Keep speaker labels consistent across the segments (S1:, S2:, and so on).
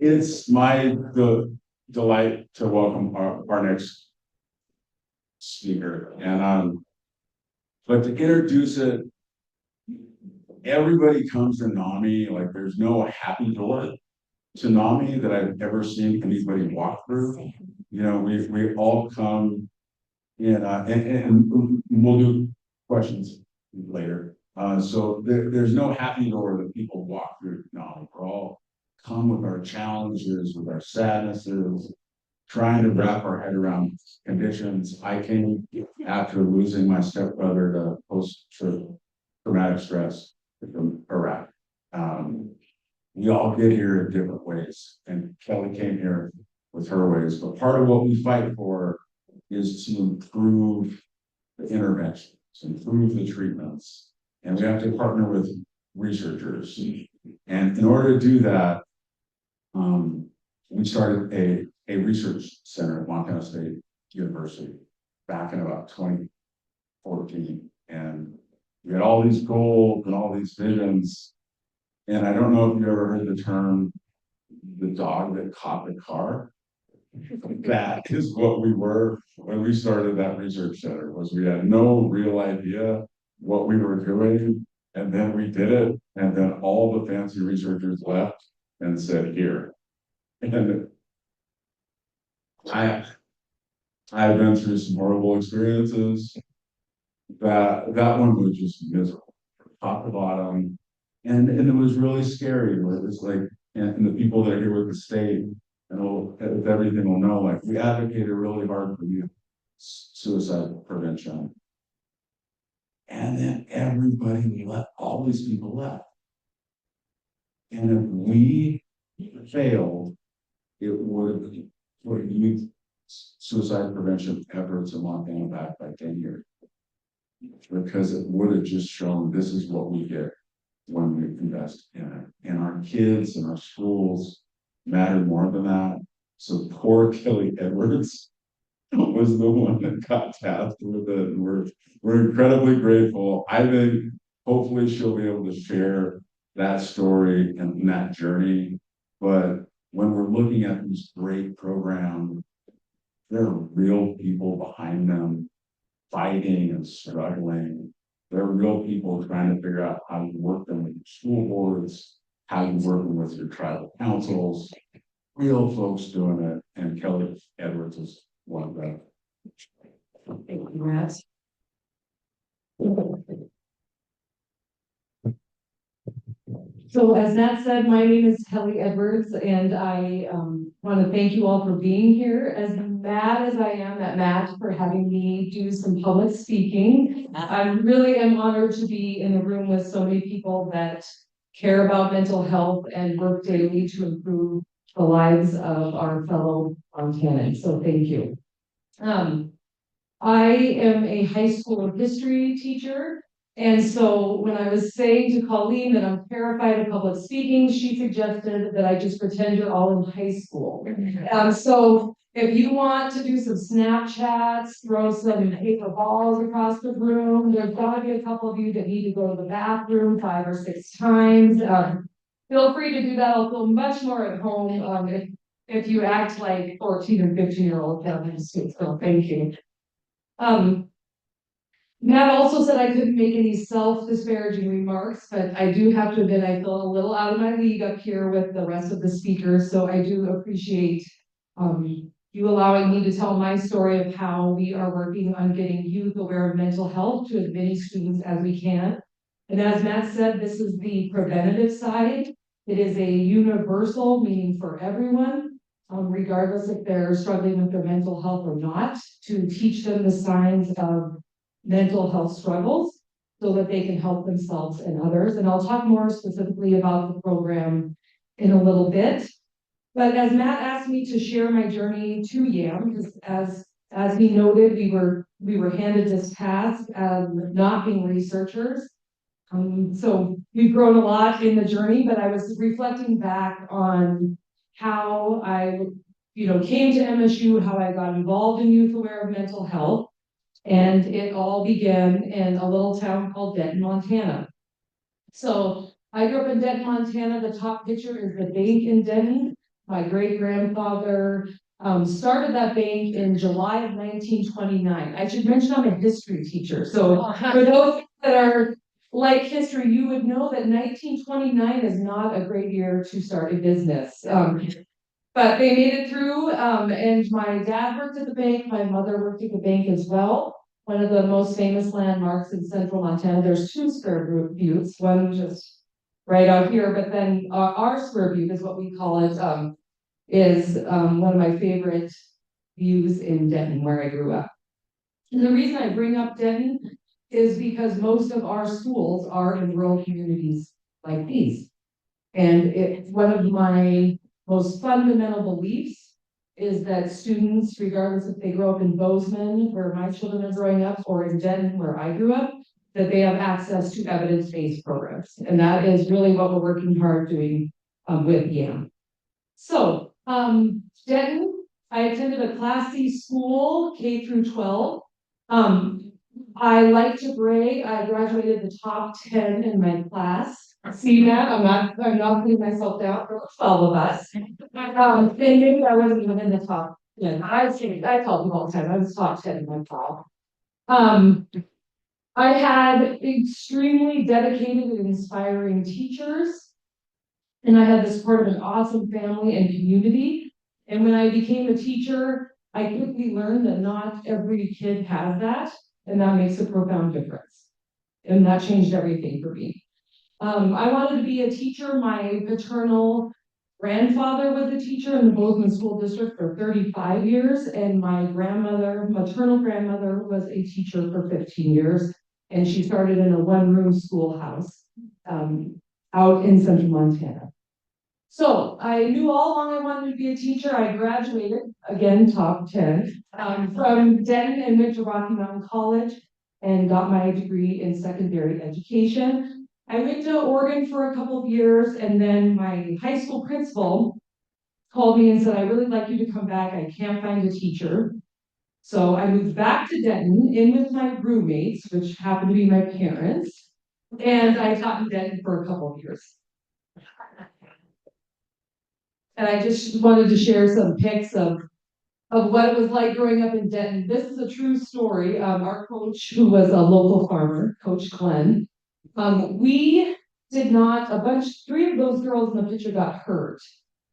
S1: It's my delight to welcome our next speaker. And but to introduce it, everybody comes to NAMI, like there's no happy door to NAMI that I've ever seen anybody walk through. You know, we all come in and we'll do questions later. So there's no happy door that people walk through NAMI. We're all come with our challenges, with our sadnesses, trying to wrap our head around conditions. I came after losing my stepbrother to post-traumatic stress from Iraq. We all get here in different ways, and Kelley came here with her ways. But part of what we fight for is to improve the interventions, improve the treatments, and we have to partner with researchers. And in order to do that, we started a research center at Montana State University back in about 2014. And we had all these goals and all these visions. And I don't know if you ever heard the term, the dog that caught the car. That is what we were when we started that research center, was we had no real idea what we were doing. And then we did it. And then all the fancy researchers left and said, here. And I've been through some horrible experiences. That one was just miserable, top to bottom, and it was really scary. Where it was like, and the people that are here with the state and with everything will know, like we advocated really hard for youth suicide prevention, and then everybody left. All these people left, and if we failed, it would put youth suicide prevention efforts in Montana back by 10 years. Because it would have just shown this is what we get when we invest in it. And our kids and our schools matter more than that. So poor Kelley Edwards was the one that got tasked with it. And we're incredibly grateful. I think hopefully she'll be able to share that story and that journey. But when we're looking at these great programs, there are real people behind them fighting and struggling. There are real people trying to figure out how you work them with your school boards, how you work them with your tribal councils, real folks doing it. And Kelley Edwards is one of them.
S2: Thank you, Matt. So as Matt said, my name is Kelley Edwards, and I want to thank you all for being here. As mad as I am at Matt for having me do some public speaking, I really am honored to be in the room with so many people that care about mental health and work daily to improve the lives of our fellow Montanans. So thank you. I am a high school history teacher. And so when I was saying to Colleen that I'm terrified of public speaking, she suggested that I just pretend you're all in high school. So if you want to do some Snapchats, throw some paper balls across the room, there's gotta be a couple of you that need to go to the bathroom 5 or 6 times. Feel free to do that. I'll feel much more at home if you act like 14 and 15-year-old kids. So thank you. Matt also said I couldn't make any self-disparaging remarks, but I do have to admit I feel a little out of my league up here with the rest of the speakers, so I do appreciate you allowing me to tell my story of how we are working on getting youth aware of mental health to as many students as we can. And as Matt said, this is the preventative side. It is a universal, meaning for everyone, regardless if they're struggling with their mental health or not, to teach them the signs of mental health struggles so that they can help themselves and others. And I'll talk more specifically about the program in a little bit. But as Matt asked me to share my journey to YAM, because as he noted, we were handed this task of not being researchers. So we've grown a lot in the journey, but I was reflecting back on how I came to MSU, how I got involved in Youth Aware of Mental Health. And it all began in a little town called Denton, Montana. So I grew up in Denton, Montana. The top picture is the bank in Denton. my great grandfather started that bank in July of 1929. I should mention I'm a history teacher. So for those that are like history, you would know that 1929 is not a great year to start a business. But they made it through, and my dad worked at the bank, my mother worked at the bank as well. One of the most famous landmarks in central Montana, there's two square buttes, one just right out here, but then our square butte is what we call it, is one of my favorite views in Denton, where I grew up. And the reason I bring up Denton is because most of our schools are in rural communities like these. And it's one of my most fundamental beliefs is that students, regardless if they grow up in Bozeman, where my children are growing up, or in Denton, where I grew up, that they have access to evidence-based programs. And that is really what we're working hard doing with YAM. So, Denton, I attended a Class C school, K through 12. I like to brag, I graduated the top 10 in my class. See that? I'm not putting myself down. There were 12 of us. And maybe I wasn't even in the top 10. I tell people all the time, I was top 10 in my class. I had extremely dedicated and inspiring teachers. And I had the support of an awesome family and community. And when I became a teacher, I quickly learned that not every kid has that, and that makes a profound difference. And that changed everything for me. I wanted to be a teacher. My paternal grandfather was a teacher in the Bozeman School District for 35 years, and my maternal grandmother, was a teacher for 15 years, and she started in a one-room schoolhouse out in central Montana. So I knew all along I wanted to be a teacher. I graduated, again, top 10, from Denton and went to Rocky Mountain College and got my degree in secondary education. I went to Oregon for a couple of years, and then my high school principal called me and said, I really like you to come back. I can't find a teacher. So I moved back to Denton in with my roommates, which happened to be my parents, and I taught in Denton for a couple of years. And I just wanted to share some pics of what it was like growing up in Denton. This is a true story. Our coach, who was a local farmer, Coach Glenn, we did not, three of those girls in the picture got hurt.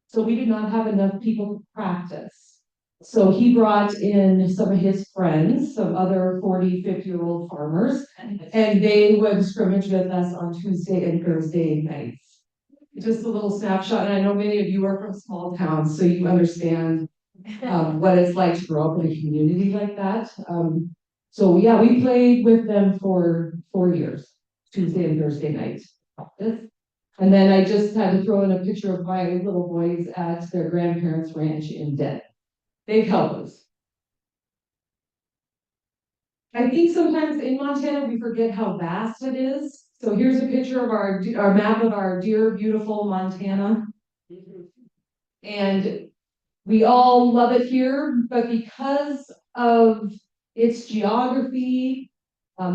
S2: So we did not have enough people to practice. So he brought in some of his friends, some other 40, 50-year-old farmers, and they would scrimmage with us on Tuesday and Thursday nights. Just a little snapshot, and I know many of you are from small towns, so you understand what it's like to grow up in a community like that. So yeah, we played with them for 4 years, Tuesday and Thursday nights. And then I just had to throw in a picture of my little boys at their grandparents' ranch in Denton. They've helped us. I think sometimes in Montana we forget how vast it is. So here's a picture of our map of our dear, beautiful Montana. And we all love it here, but because of its geography,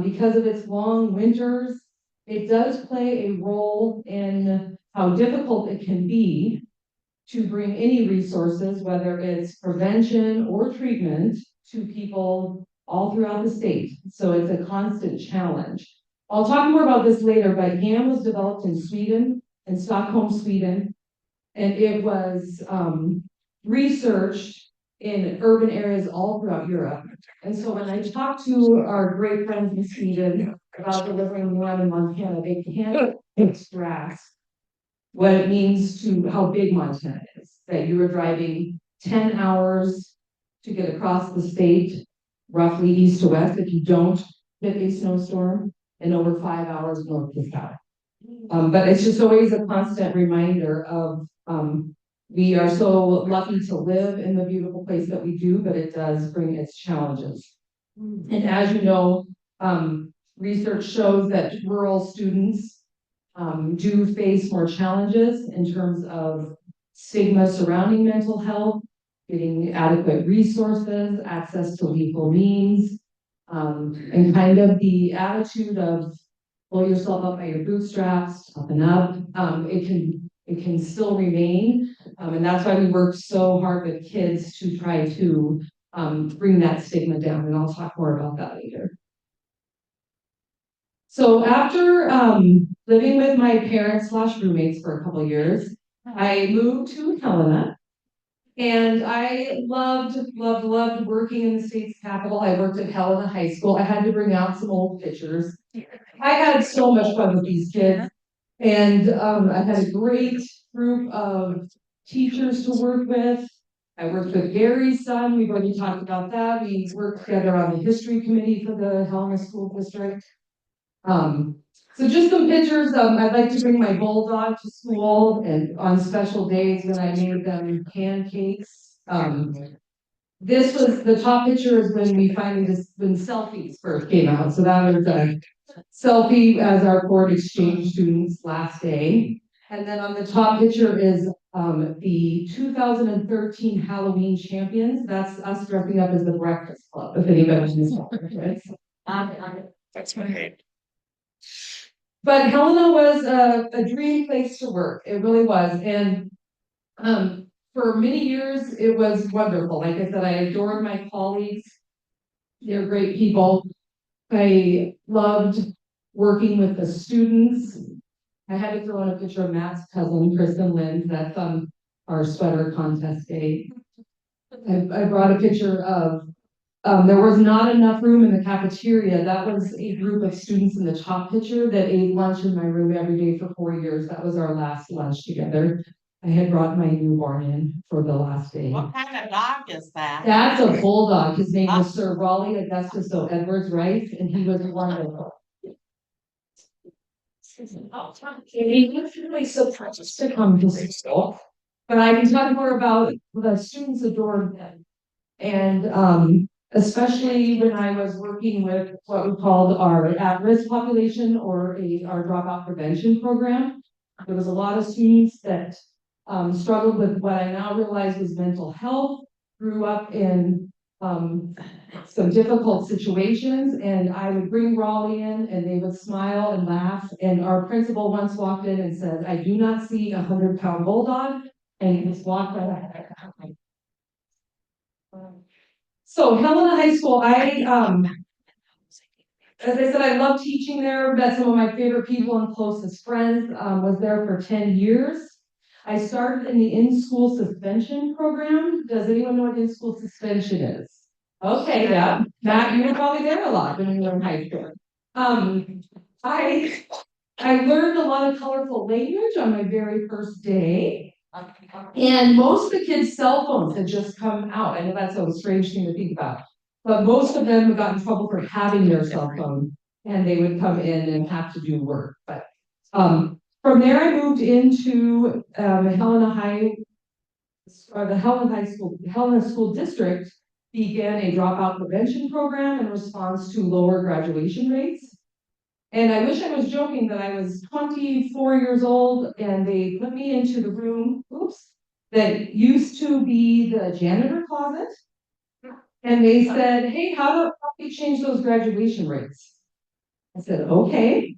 S2: because of its long winters, it does play a role in how difficult it can be to bring any resources, whether it's prevention or treatment, to people all throughout the state. So it's a constant challenge. I'll talk more about this later, but YAM was developed in Sweden, in Stockholm, Sweden, and it was researched in urban areas all throughout Europe. And so when I talk to our great friends in Sweden about delivering one in Montana, they can't extract what it means to how big Montana is, that you were driving 10 hours to get across the state, roughly east to west, if you don't hit a snowstorm, and over 5 hours north to south. But it's just always a constant reminder of we are so lucky to live in the beautiful place that we do, but it does bring its challenges. And as you know, research shows that rural students do face more challenges in terms of stigma surrounding mental health, getting adequate resources, access to lethal means, and kind of the attitude of pull yourself up by your bootstraps, up and up. It can it can still remain. And that's why we work so hard with kids to try to bring that stigma down. And I'll talk more about that later. So after living with my parents slash roommates for a couple of years, I moved to Helena. And I loved working in the state's capital. I worked at Helena High School. I had to bring out some old pictures. I had so much fun with these kids. And I had a great group of teachers to work with. I worked with Gary's son. We've already talked about that. We worked together on the history committee for the Helena School District. Um, so just some pictures. I'd like to bring my bulldog to school, and on special days when I made them pancakes. This was the top picture is when we finally when selfies first came out. So that was a selfie as our board exchange students last day. And then on the top picture is the 2013 Halloween champions. That's us dressing up as the Breakfast Club, if anybody's reference. That's right. But Helena was a dream place to work. It really was. And for many years, it was wonderful. Like I said, I adored my colleagues. They're great people. I loved working with the students. I had to throw in a picture of Matt's cousin, Kristen Lynn. That's on our sweater contest day. I brought a picture of there was not enough room in the cafeteria. That was a group of students in the top picture that ate lunch in my room every day for 4 years. That was our last lunch together. I had brought my newborn in for the last day.
S3: What kind of dog is that?
S2: That's a bulldog. His name was Sir Raleigh Augustus O. Edwards Rice, and he was wonderful. He was really surprised to come to school, but I can talk more about the students adored him. And especially when I was working with what we called our at-risk population or our dropout prevention program, there was a lot of students that struggled with what I now realize was mental health, grew up in some difficult situations, and I would bring Raleigh in and they would smile and laugh. And our principal once walked in and said, "I do not see 100-pound bulldog," and he just walked right out. So Helena High School, as I said, I love teaching there. Met some of my favorite people and closest friends. Was there for 10 years. I started in the in-school suspension program. Does anyone know what in-school suspension is? Okay, yeah. Matt, you were probably there a lot when you were in high school. I learned a lot of colorful language on my very first day. And most of the kids' cell phones had just come out. I know that's a strange thing to think about. But most of them got in trouble for having their cell phone, and they would come in and have to do work. But from there, I moved into Helena High, or the Helena School District began a dropout prevention program in response to lower graduation rates. And I wish I was joking that I was 24 years old and they put me into the room, that used to be the janitor closet. And they said, "Hey, how do we change those graduation rates?" I said, "Okay,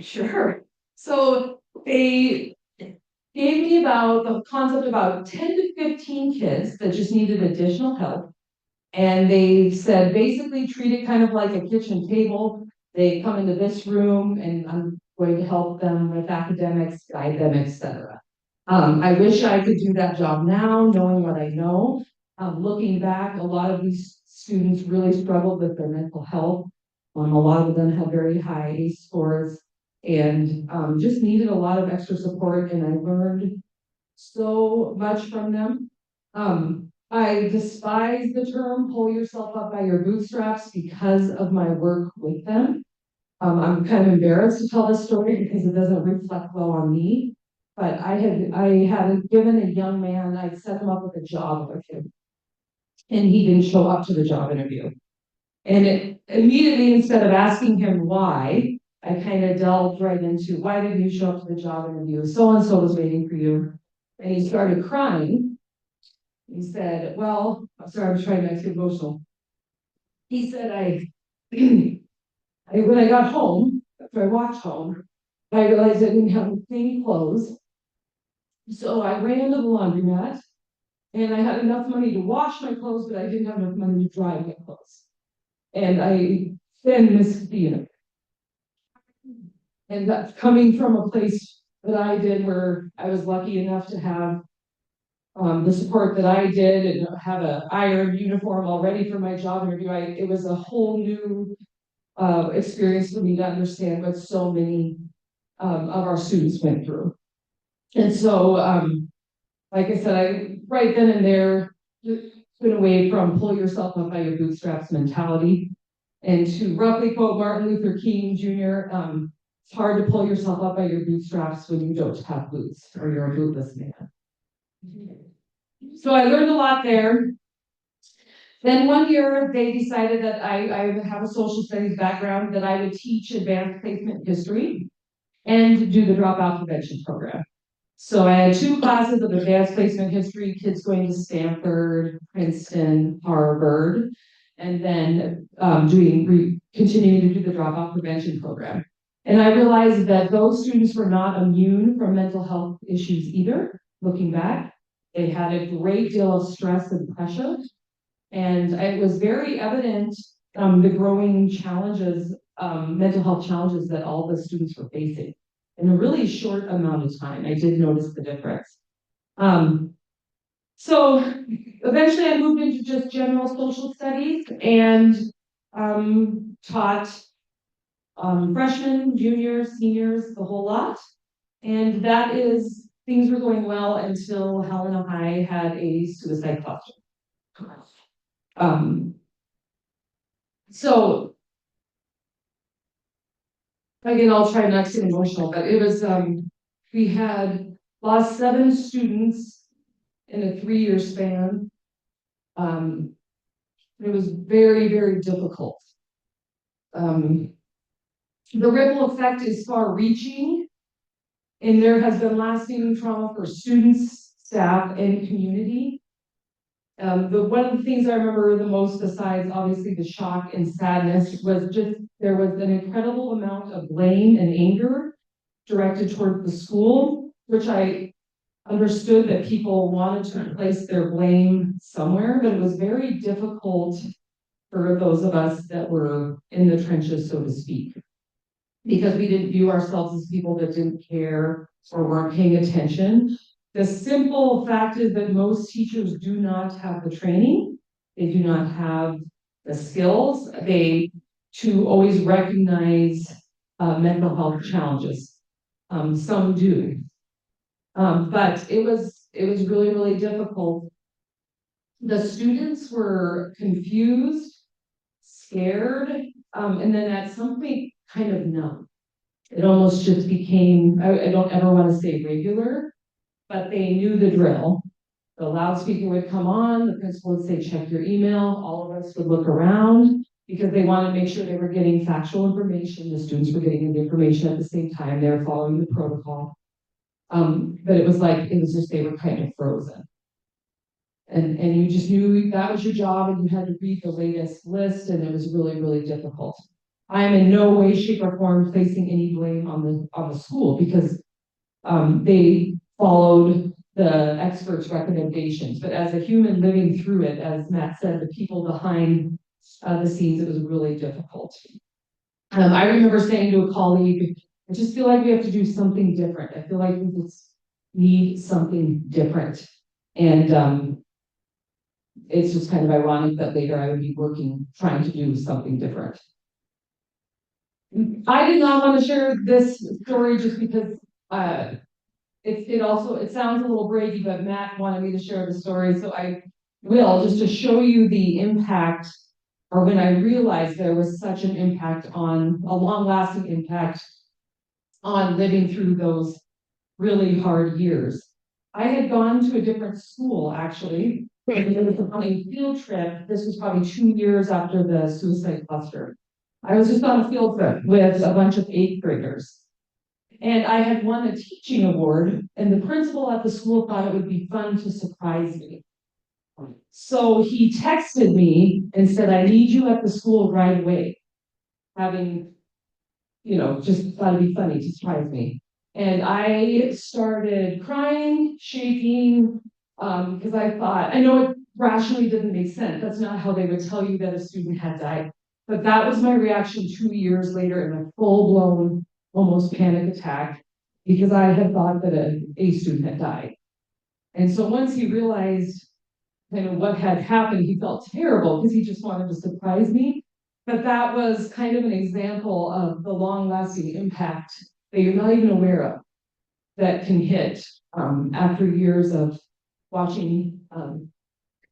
S2: sure." So they gave me about the concept about 10 to 15 kids that just needed additional help. And they said, basically treat it kind of like a kitchen table. They come into this room and I'm going to help them with academics, guide them, etc. I wish I could do that job now, knowing what I know. Looking back, a lot of these students really struggled with their mental health. A lot of them had very high ACE scores and just needed a lot of extra support. And I learned so much from them. I despise the term pull yourself up by your bootstraps because of my work with them. I'm kind of embarrassed to tell this story because it doesn't reflect well on me. But I had given a young man, I'd set him up with a job with him. And he didn't show up to the job interview. And it immediately, instead of asking him why, I kind of delved right into, "Why didn't you show up to the job interview? So-and-so was waiting for you." And he started crying. He said, "Well," I'm sorry, I'm trying not to get emotional. He said, when I got home, after I walked home, I realized I didn't have clean clothes. So I ran to the laundromat and I had enough money to wash my clothes, but I didn't have enough money to dry my clothes. And I then missed the unit. And that's coming from a place that I did where I was lucky enough to have the support that I did and have an iron uniform already for my job interview. It was a whole new experience for me to understand what so many of our students went through. And so, like I said, I right then and there went away from pull yourself up by your bootstraps mentality. And to roughly quote Martin Luther King Jr., it's hard to pull yourself up by your bootstraps when you don't have boots or you're a bootless man. So I learned a lot there. Then one year they decided that I have a social studies background, that I would teach advanced placement history and do the dropout prevention program. So I had 2 classes of advanced placement history, kids going to Stanford, Princeton, Harvard, and then continuing to do the dropout prevention program. And I realized that those students were not immune from mental health issues either, looking back. They had a great deal of stress and pressure. And it was very evident the growing challenges, mental health challenges that all the students were facing in a really short amount of time. I did notice the difference. So eventually I moved into just general social studies and taught freshmen, juniors, seniors, the whole lot. And things were going well until Helena High had a suicide cluster. So again, I'll try not to get emotional, but it was, we had lost 7 students in a 3-year span. It was very, very difficult. The ripple effect is far reaching, and there has been lasting trauma for students, staff, and community. One of the things I remember the most, besides obviously the shock and sadness, was just there was an incredible amount of blame and anger directed toward the school, which I understood that people wanted to place their blame somewhere, but it was very difficult for those of us that were in the trenches, so to speak, because we didn't view ourselves as people that didn't care or weren't paying attention. The simple fact is that most teachers do not have the training, they do not have the skills, to always recognize mental health challenges. Some do. But it was really, really difficult. The students were confused, scared, and then at some point kind of numb. It almost just became, I don't ever want to say regular, but they knew the drill. The loudspeaker would come on, the principal would say, check your email. All of us would look around because they wanted to make sure they were getting factual information. The students were getting the information at the same time. They were following the protocol. But it was just, they were kind of frozen. And you just knew that was your job and you had to read the latest list, and it was really, really difficult. I am in no way, shape, or form placing any blame on the school, because they followed the experts' recommendations. But as a human living through it, as Matt said, the people behind the scenes, it was really difficult. I remember saying to a colleague, I just feel like we have to do something different. I feel like we just need something different. And it's just kind of ironic that later I would be trying to do something different. I did not want to share this story just because it sounds a little brady, but Matt wanted me to share the story, so I will, just to show you the impact, or when I realized there was such an impact, on a long-lasting impact on living through those really hard years. I had gone to a different school, actually. It was on a field trip. This was probably 2 years after the suicide cluster. I was just on a field trip with a bunch of 8th graders. And I had won a teaching award, and the principal at the school thought it would be fun to surprise me. So he texted me and said, I need you at the school right away. Having, just thought it'd be funny to surprise me. And I started crying, shaking, because I thought, I know it rationally didn't make sense. That's not how they would tell you that a student had died. But that was my reaction 2 years later in a full-blown, almost panic attack, because I had thought that a student had died. And so once he realized kind of what had happened, he felt terrible because he just wanted to surprise me. But that was kind of an example of the long-lasting impact that you're not even aware of that can hit after years of watching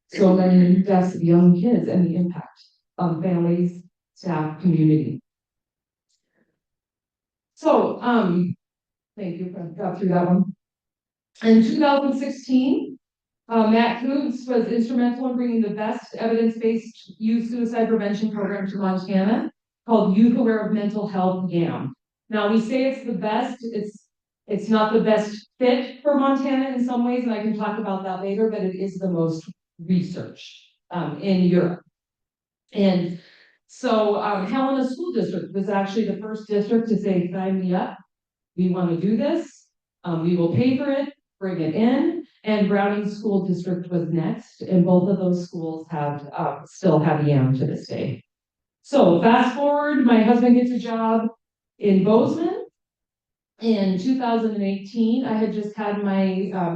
S2: so many deaths of young kids and the impact on families, staff, community. So, thank you, got through that one. In 2016, Matt Coombs was instrumental in bringing the best evidence-based youth suicide prevention program to Montana called Youth Aware of Mental Health YAM. Now we say it's the best, it's not the best fit for Montana in some ways, and I can talk about that later, but it is the most researched in Europe. And so Helena School District was actually the first district to say, sign me up, we want to do this, we will pay for it, bring it in. And Browning School District was next, and both of those schools have still have YAM to this day. So fast forward, my husband gets a job in Bozeman. In 2018, I had just had my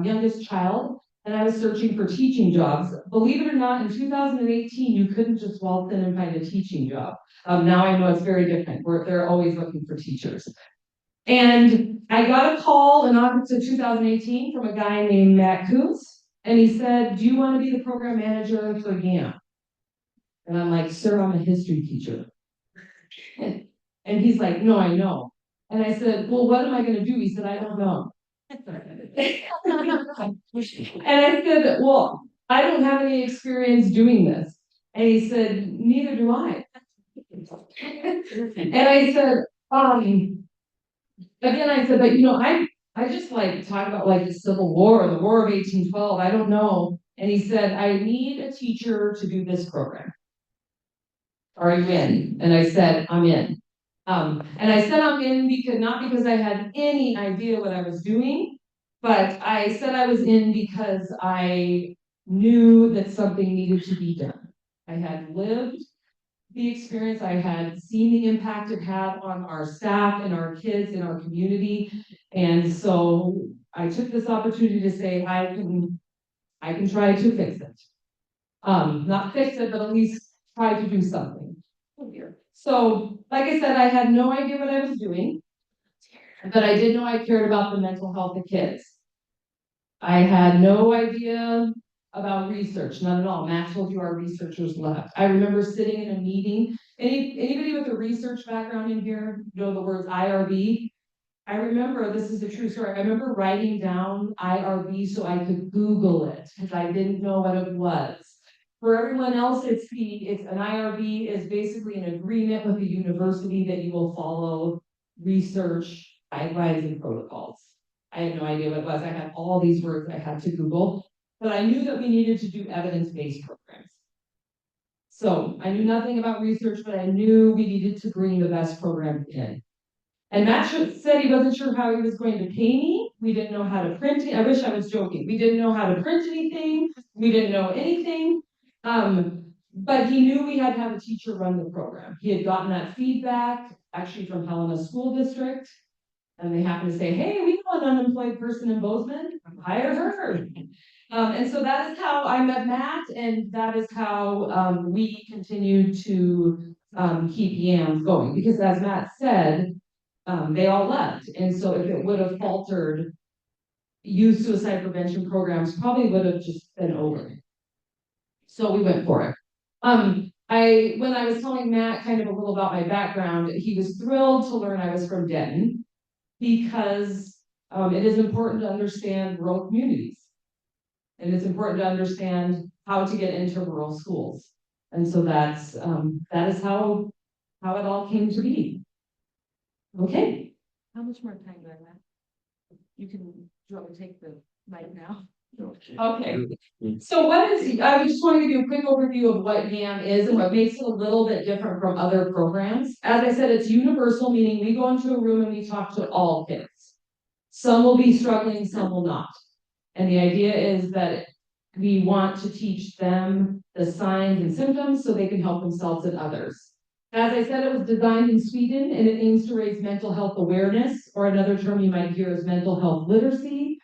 S2: youngest child, and I was searching for teaching jobs. Believe it or not, in 2018, you couldn't just waltz in and find a teaching job. Now I know it's very different. They're always looking for teachers. And I got a call in August of 2018 from a guy named Matt Coombs, and he said, do you want to be the program manager for YAM? And I'm like, sir, I'm a history teacher. And he's like, no, I know. And I said, well, what am I going to do? He said, I don't know. And I said, well, I don't have any experience doing this. And he said, neither do I. And I said, again, I said, but I just like talk about like the Civil War, the War of 1812. I don't know. And he said, I need a teacher to do this program. Are you in? And I said, I'm in. And I said I'm in because not because I had any idea what I was doing, but I said I was in because I knew that something needed to be done. I had lived the experience, I had seen the impact it had on our staff and our kids in our community. And so I took this opportunity to say I can try to fix it. Not fix it, but at least try to do something. So, like I said, I had no idea what I was doing, but I did know I cared about the mental health of kids. I had no idea about research, none at all. Matt told you our researchers left. I remember sitting in a meeting. Anybody with a research background in here know the words IRB? I remember, this is a true story, I remember writing down IRB so I could Google it, because I didn't know what it was. For everyone else, it's an IRB is basically an agreement with the university that you will follow research guidelines and protocols. I had no idea what it was. I had all these words I had to Google, but I knew that we needed to do evidence-based programs. So I knew nothing about research, but I knew we needed to bring the best program in. And Matt said he wasn't sure how he was going to pay me. We didn't know how to print it. I wish I was joking. We didn't know how to print anything. We didn't know anything. But he knew we had to have a teacher run the program. He had gotten that feedback actually from Helena School District. And they happened to say, hey, we know an unemployed person in Bozeman. Hire her. And so that is how I met Matt, and that is how we continued to keep YAMS going. Because as Matt said, they all left. And so if it would have faltered, youth suicide prevention programs probably would have just been over. So we went for it. When I was telling Matt kind of a little about my background, he was thrilled to learn I was from Denton because it is important to understand rural communities. And it's important to understand how to get into rural schools. And so that is how it all came to be. Okay.
S4: How much more time do I have? You can, do you want me to take the mic now?
S2: Okay. So I just want to give you a quick overview of what YAM is and what makes it a little bit different from other programs. As I said, it's universal, meaning we go into a room and we talk to all kids. Some will be struggling, some will not. And the idea is that we want to teach them the signs and symptoms so they can help themselves and others. As I said, it was designed in Sweden and it aims to raise mental health awareness, or another term you might hear is mental health literacy,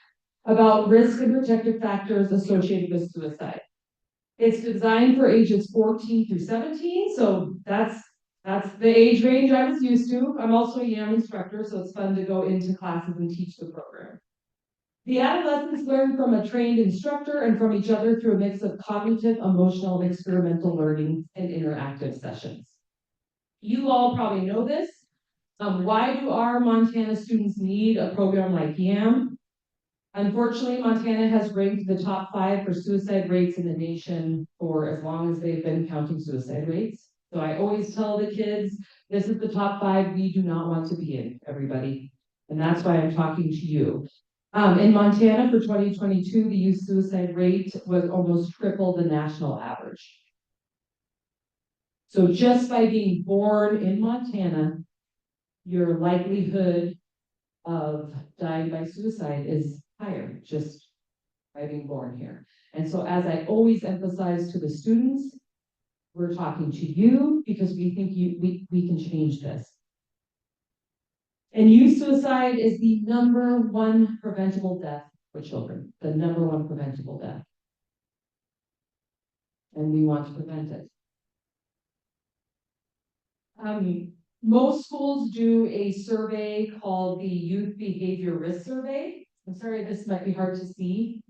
S2: about risk and protective factors associated with suicide. It's designed for ages 14 through 17, so that's the age range I was used to. I'm also a YAM instructor, so it's fun to go into classes and teach the program. The adolescents learn from a trained instructor and from each other through a mix of cognitive, emotional, and experimental learning and interactive sessions. You all probably know this. Why do our Montana students need a program like YAM? Unfortunately, Montana has ranked the top 5 for suicide rates in the nation for as long as they've been counting suicide rates. So I always tell the kids, this is the top 5 we do not want to be in, everybody. And that's why I'm talking to you. In Montana for 2022, the youth suicide rate was almost triple the national average. So just by being born in Montana, your likelihood of dying by suicide is higher, just by being born here. And so as I always emphasize to the students, we're talking to you because we think we can change this. And youth suicide is the #1 preventable death for children, the #1 preventable death. And we want to prevent it. Most schools do a survey called the Youth Behavior Risk Survey. I'm sorry, this might be hard to see.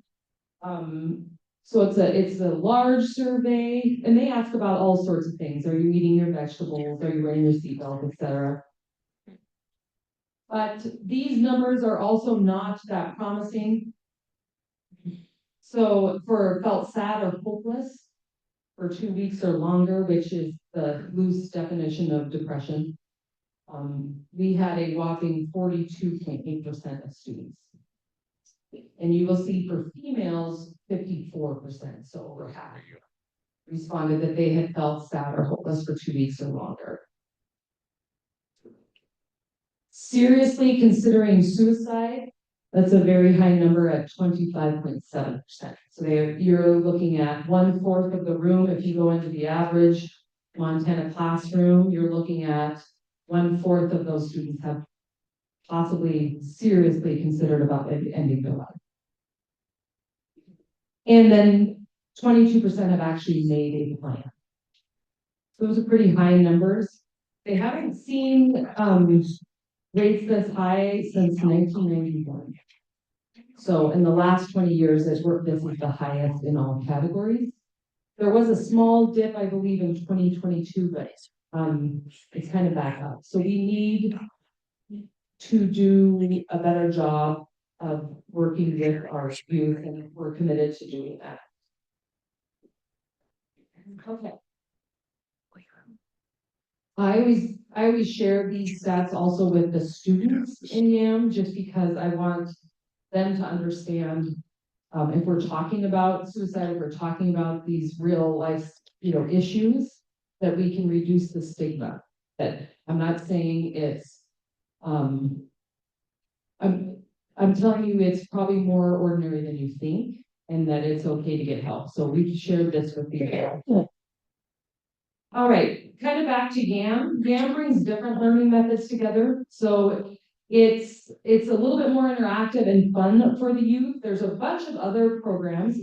S2: So it's a large survey, and they ask about all sorts of things. Are you eating your vegetables? Are you wearing your seatbelt, etc. But these numbers are also not that promising. So for felt sad or hopeless for 2 weeks or longer, which is the loose definition of depression, we had a whopping 42.8% of students. And you will see for females, 54%, so over half responded that they had felt sad or hopeless for 2 weeks or longer. Seriously considering suicide, that's a very high number at 25.7%. So you're looking at 1/4 of the room. If you go into the average Montana classroom, you're looking at 1/4 of those students have possibly seriously considered about ending their life. And then 22% have actually made a plan. Those are pretty high numbers. They haven't seen rates this high since 1991. So in the last 20 years, this is the highest in all categories. There was a small dip, I believe, in 2022, but it's kind of back up. So we need to do a better job of working with our youth, and we're committed to doing that. Okay. I always share these stats also with the students in YAM, just because I want them to understand if we're talking about suicide, if we're talking about these real life, issues, that we can reduce the stigma. That I'm not saying it's, I'm telling you it's probably more ordinary than you think, and that it's okay to get help. So we shared this with you. All right, kind of back to YAM. YAM brings different learning methods together. So it's a little bit more interactive and fun for the youth. There's a bunch of other programs,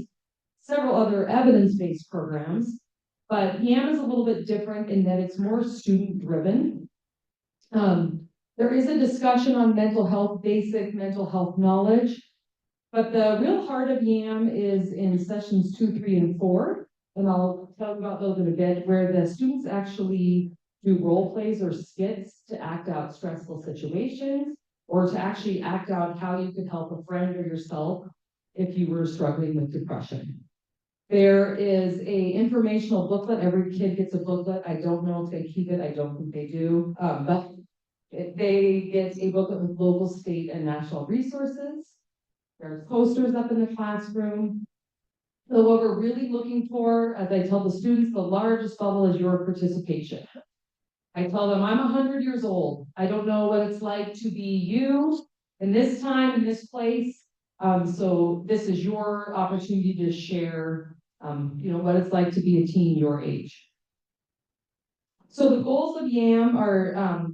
S2: several other evidence-based programs, but YAM is a little bit different in that it's more student-driven. There is a discussion on mental health, basic mental health knowledge, but the real heart of YAM is in sessions 2, 3, and 4. And I'll talk about those in a bit, where the students actually do role plays or skits to act out stressful situations, or to actually act out how you could help a friend or yourself if you were struggling with depression. There is a informational booklet. Every kid gets a booklet. I don't know if they keep it. I don't think they do. But they get a booklet with local, state, and national resources. There's posters up in the classroom. So what we're really looking for, as I tell the students, the largest bubble is your participation. I tell them I'm 100 years old. I don't know what it's like to be you, in this time, in this place. So this is your opportunity to share, what it's like to be a teen your age. So the goals of YAM are,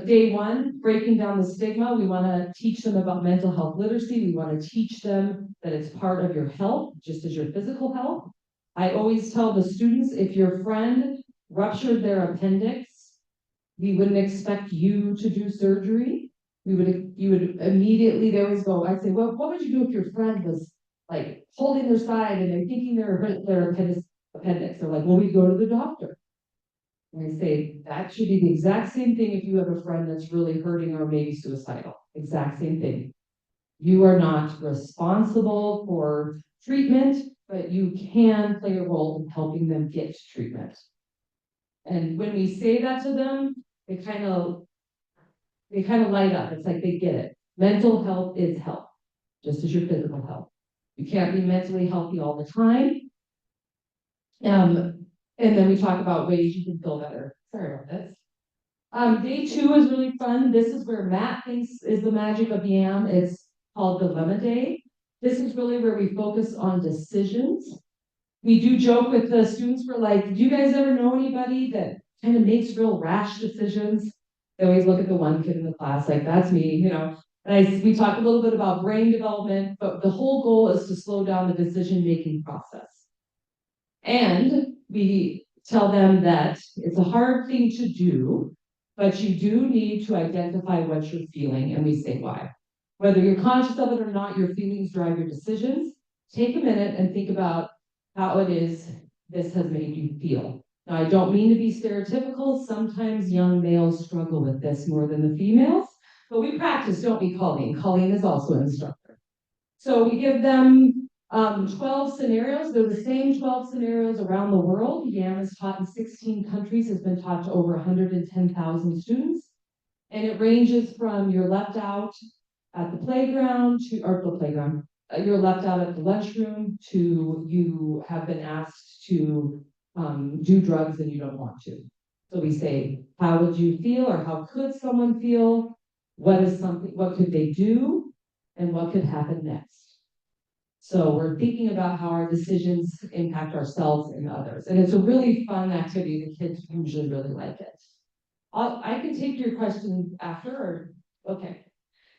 S2: day one, breaking down the stigma. We want to teach them about mental health literacy. We want to teach them that it's part of your health, just as your physical health. I always tell the students, if your friend ruptured their appendix, we wouldn't expect you to do surgery. You would immediately, they always go, I'd say, well, what would you do if your friend was like holding their side and they're thinking they're hurt their appendix? They're like, well, we go to the doctor. And I say, that should be the exact same thing if you have a friend that's really hurting or maybe suicidal. Exact same thing. You are not responsible for treatment, but you can play a role in helping them get treatment. And when we say that to them, they kind of light up. It's like they get it. Mental health is health, just as your physical health. You can't be mentally healthy all the time. And then we talk about ways you can feel better. Sorry about this. Day two is really fun. This is where Matt thinks is the magic of YAM. It's called Dilemma Day. This is really where we focus on decisions. We do joke with the students. We're like, do you guys ever know anybody that kind of makes real rash decisions? They always look at the one kid in the class like, that's me, And we talk a little bit about brain development, but the whole goal is to slow down the decision-making process. And we tell them that it's a hard thing to do, but you do need to identify what you're feeling, and we say why. Whether you're conscious of it or not, your feelings drive your decisions. Take a minute and think about how it is this has made you feel. Now, I don't mean to be stereotypical. Sometimes young males struggle with this more than the females, but we practice, don't we, Colleen? Colleen is also an instructor. So we give them 12 scenarios. They're the same 12 scenarios around the world. YAM is taught in 16 countries, has been taught to over 110,000 students. And it ranges from you're left out at the playground you're left out at the lunchroom to you have been asked to do drugs and you don't want to. So we say, how would you feel or how could someone feel? What could they do? And what could happen next? So we're thinking about how our decisions impact ourselves and others. And it's a really fun activity. The kids usually really like it. I can take your question after, okay.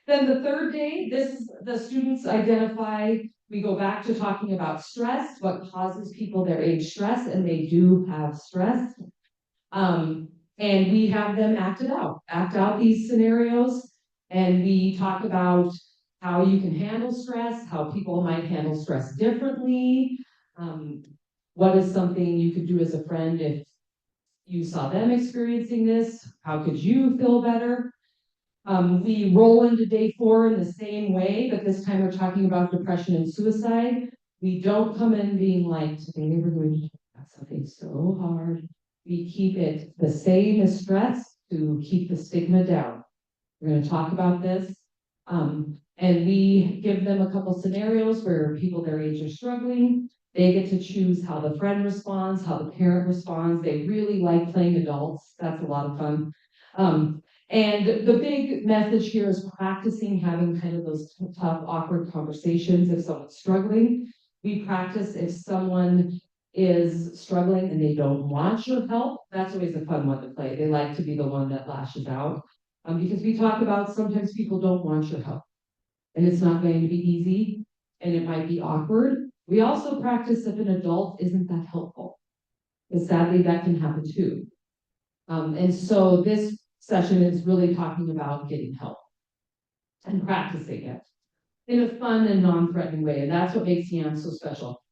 S2: Then the third day, the students identify, we go back to talking about stress, what causes people their age stress, and they do have stress. And we have them act out these scenarios, and we talk about how you can handle stress, how people might handle stress differently. What is something you could do as a friend if you saw them experiencing this? How could you feel better? We roll into day 4 in the same way, but this time we're talking about depression and suicide. We don't come in being like, today we're going to talk about something so hard. We keep it the same as stress to keep the stigma down. We're going to talk about this. And we give them a couple scenarios where people their age are struggling. They get to choose how the friend responds, how the parent responds. They really like playing adults. That's a lot of fun. And the big message here is practicing having kind of those tough, awkward conversations if someone's struggling. We practice if someone is struggling and they don't want your help. That's always a fun one to play. They like to be the one that lashes out. Because we talk about sometimes people don't want your help. And it's not going to be easy and it might be awkward. We also practice if an adult isn't that helpful. Because sadly that can happen too. And so this session is really talking about getting help and practicing it in a fun and non-threatening way. And that's what makes YAM so special.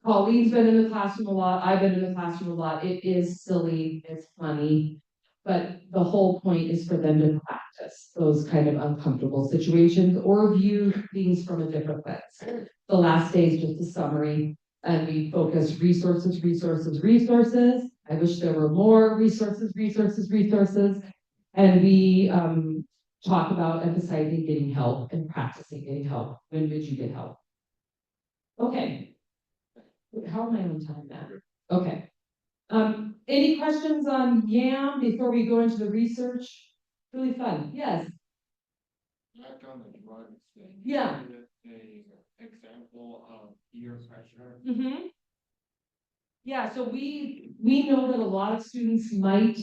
S2: Colleen's been in the classroom a lot. I've been in the classroom a lot. It is silly. It's funny. But the whole point is for them to practice those kind of uncomfortable situations or view things from a different lens. The last day is just a summary. And we focus resources. I wish there were more resources. And we talk about emphasizing getting help and practicing getting help. When did you get help? Okay. How am I on time, Matt? Okay. Any questions on YAM before we go into the research? Really fun. Yes.
S5: Back on the drugs thing.
S2: Yeah.
S5: is it a example of peer pressure.
S2: Mm-hmm. Yeah, so we know that a lot of students might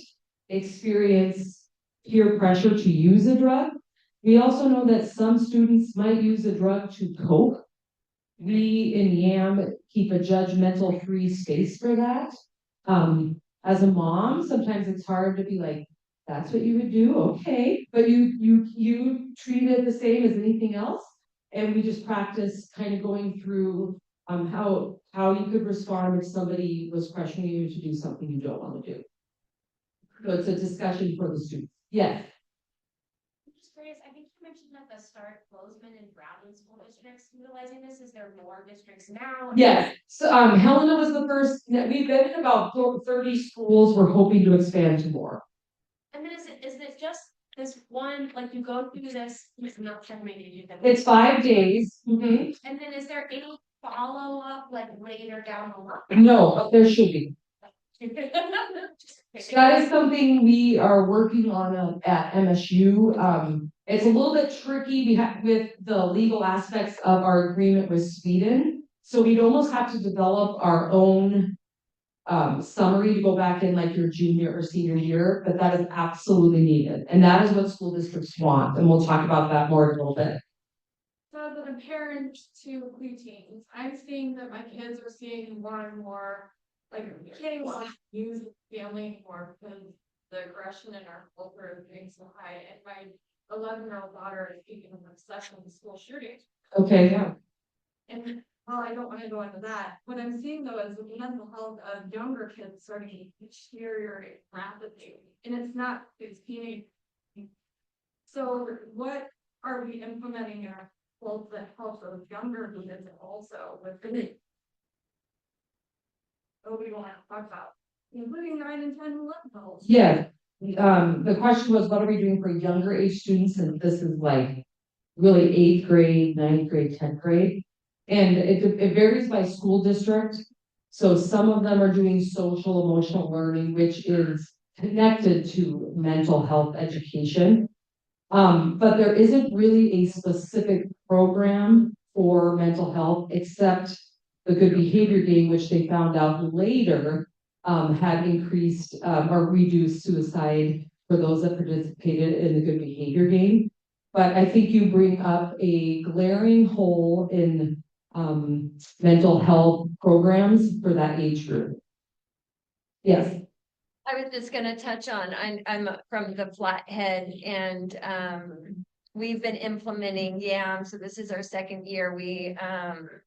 S2: experience peer pressure to use a drug. We also know that some students might use a drug to cope. We in YAM keep a judgmental free space for that. As a mom, sometimes it's hard to be like, that's what you would do, okay, but you treat it the same as anything else. And we just practice kind of going through how you could respond if somebody was pressuring you to do something you don't want to do. So it's a discussion for the students. Yes.
S6: I'm just curious, I think you mentioned at the start, Bozeman and Browning school districts utilizing this. Is there more districts now?
S2: Yes, so, Helena was the first, we've been in about 30 schools, we're hoping to expand to more.
S6: And then is it just this one, like you go through this, I'm not sure how many days you have.
S2: It's 5 days. Mhm.
S6: And then is there any follow-up, like later down the line?
S2: No, but there should be.
S6: Just-
S2: That is something we are working on at MSU. It's a little bit tricky with the legal aspects of our agreement with Sweden. So we'd almost have to develop our own summary to go back in like your junior or senior year, but that is absolutely needed. And that is what school districts want. And we'll talk about that more in a little bit.
S7: So as a parent to preteens, I'm seeing that my kids are seeing more and more, like, we can't even use family anymore because the aggression in our culture is getting so high. And my 11-year-old daughter is speaking of obsession with school shootings.
S2: Okay, yeah.
S7: And well, I don't want to go into that. What I'm seeing though is the mental health of younger kids starting to deteriorate rapidly. And it's teenage. So what are we implementing in our schools that help those younger kids also with the we want to talk about, including 9 and 10 and 11 year olds?
S2: Yeah. The question was, what are we doing for younger age students? And this is like really 8th grade, 9th grade, 10th grade. And it varies by school district. So some of them are doing social emotional learning, which is connected to mental health education. But there isn't really a specific program for mental health except the good behavior game, which they found out later had increased or reduced suicide for those that participated in the good behavior game. But I think you bring up a glaring hole in mental health programs for that age group. Yes.
S8: I was just gonna touch on, I'm from the Flathead and, we've been implementing YAM, so this is our second year.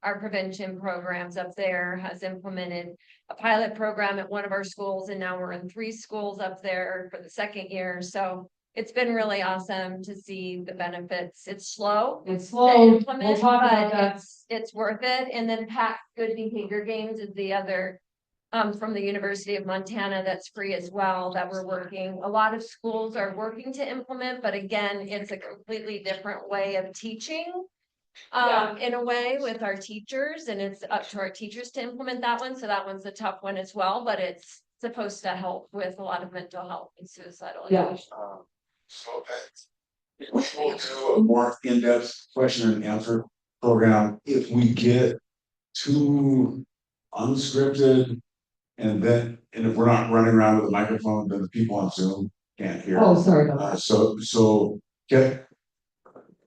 S8: Our prevention programs up there has implemented a pilot program at one of our schools, and now we're in 3 schools up there for the second year. So it's been really awesome to see the benefits. It's slow.
S2: It's
S8: to
S2: slow. We'll
S8: implement,
S2: talk about
S8: but
S2: that.
S8: it's worth it. And then PAC Good Behavior Games is the other from the University of Montana that's free as well that we're working. A lot of schools are working to implement, but again, it's a completely different way of teaching. In a way with our teachers, and it's up to our teachers to implement that one. So that one's a tough one as well, but it's supposed to help with a lot of mental health and suicidal.
S2: Yeah.
S1: So we will do a more in-depth question and answer program if we get too unscripted. And if we're not running around with a microphone, then the people on Zoom can't hear.
S2: Oh, sorry about that.
S1: So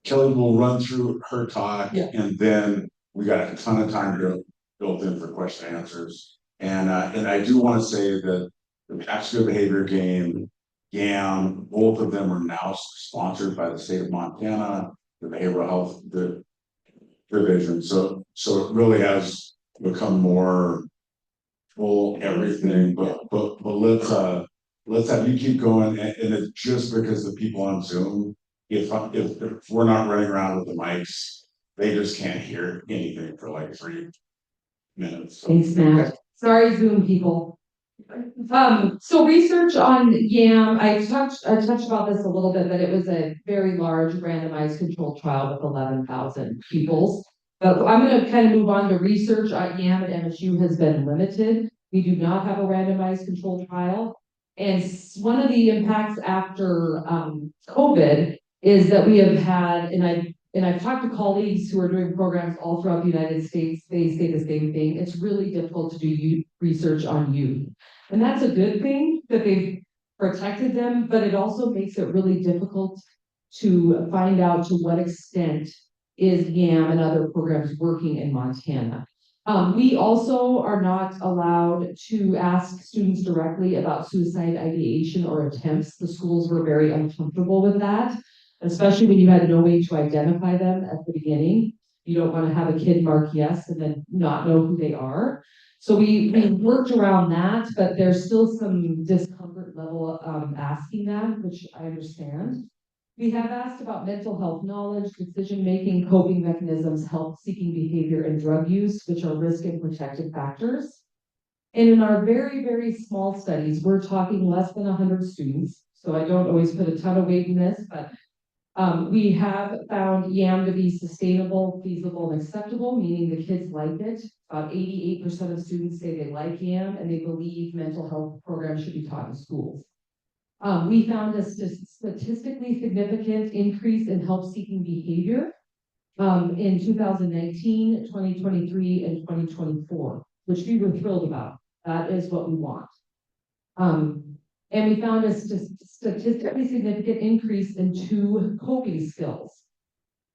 S1: Kelley will run through her talk,
S2: Yeah.
S1: and then we got a ton of time built in for question and answers. And I do want to say that the Good Behavior Game, YAM, both of them are now sponsored by the state of Montana, the behavioral health division. So it really has become more full everything, but let's have you keep going, and it's just because the people on Zoom, if we're not running around with the mics, they just can't hear anything for like 3 minutes. So.
S2: Thanks, Matt. Sorry, Zoom people. So research on YAM, I touched about this a little bit, but it was a very large randomized controlled trial with 11,000 pupils. But I'm going to kind of move on to research on YAM at MSU has been limited. We do not have a randomized controlled trial. And one of the impacts after COVID is that we have had, and I've talked to colleagues who are doing programs all throughout the United States, they say the same thing. It's really difficult to do research on youth. And that's a good thing that they've protected them, but it also makes it really difficult to find out to what extent is YAM and other programs working in Montana. We also are not allowed to ask students directly about suicide ideation or attempts. The schools were very uncomfortable with that, especially when you had no way to identify them at the beginning. You don't want to have a kid mark yes and then not know who they are. So we worked around that, but there's still some discomfort level asking that, which I understand. We have asked about mental health knowledge, decision-making, coping mechanisms, help-seeking behavior, and drug use, which are risk and protective factors. And in our very, very small studies, we're talking less than 100 students. So I don't always put a ton of weight in this, but we have found YAM to be sustainable, feasible, and acceptable, meaning the kids like it. About 88% of students say they like YAM and they believe mental health programs should be taught in schools. We found a statistically significant increase in help-seeking behavior in 2019, 2023, and 2024, which we were thrilled about. That is what we want. And we found a statistically significant increase in 2 coping skills,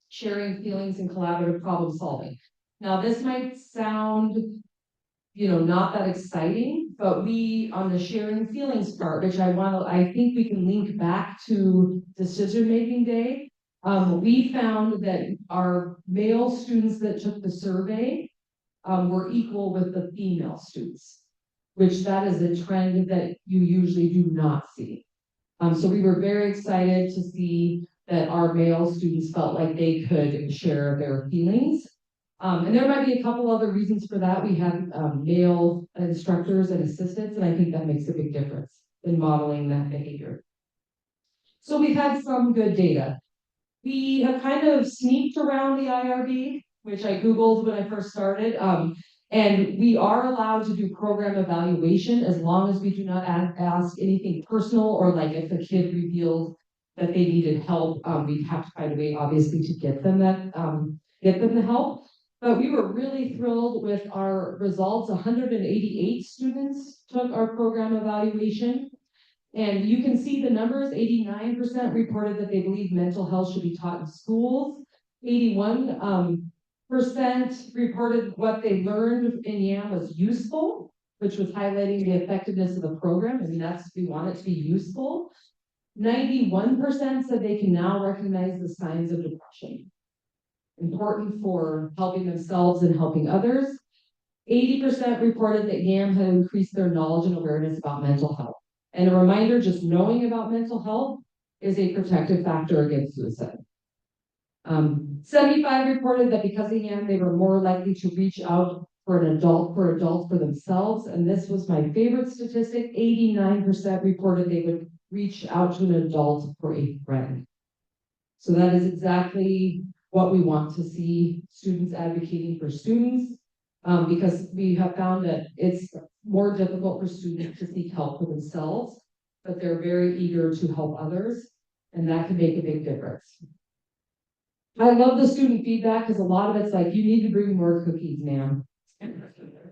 S2: sharing feelings and collaborative problem solving. Now, this might sound not that exciting, but we, on the sharing feelings part, which I think we can link back to decision-making day, we found that our male students that took the survey were equal with the female students, which that is a trend that you usually do not see. So we were very excited to see that our male students felt like they could share their feelings. And there might be a couple other reasons for that. We have male instructors and assistants, and I think that makes a big difference in modeling that behavior. So we've had some good data. We have kind of sneaked around the IRB, which I Googled when I first started. And we are allowed to do program evaluation as long as we do not ask anything personal, or like if the kid revealed that they needed help, we'd have to find a way, obviously, to get them the help. But we were really thrilled with our results. 188 students took our program evaluation. And you can see the numbers. 89% reported that they believe mental health should be taught in schools. 81% reported what they learned in YAM was useful, which was highlighting the effectiveness of the program. I mean, we want it to be useful. 91% said they can now recognize the signs of depression, important for helping themselves and helping others. 80% reported that YAM had increased their knowledge and awareness about mental health. And a reminder, just knowing about mental health is a protective factor against suicide. 75 reported that because of YAM, they were more likely to reach out for adults for themselves. And this was my favorite statistic. 89% reported they would reach out to an adult for a friend. So that is exactly what we want to see, students advocating for students, because we have found that it's more difficult for students to seek help for themselves, but they're very eager to help others, and that can make a big difference. I love the student feedback because a lot of it's like, you need to bring more cookies, ma'am.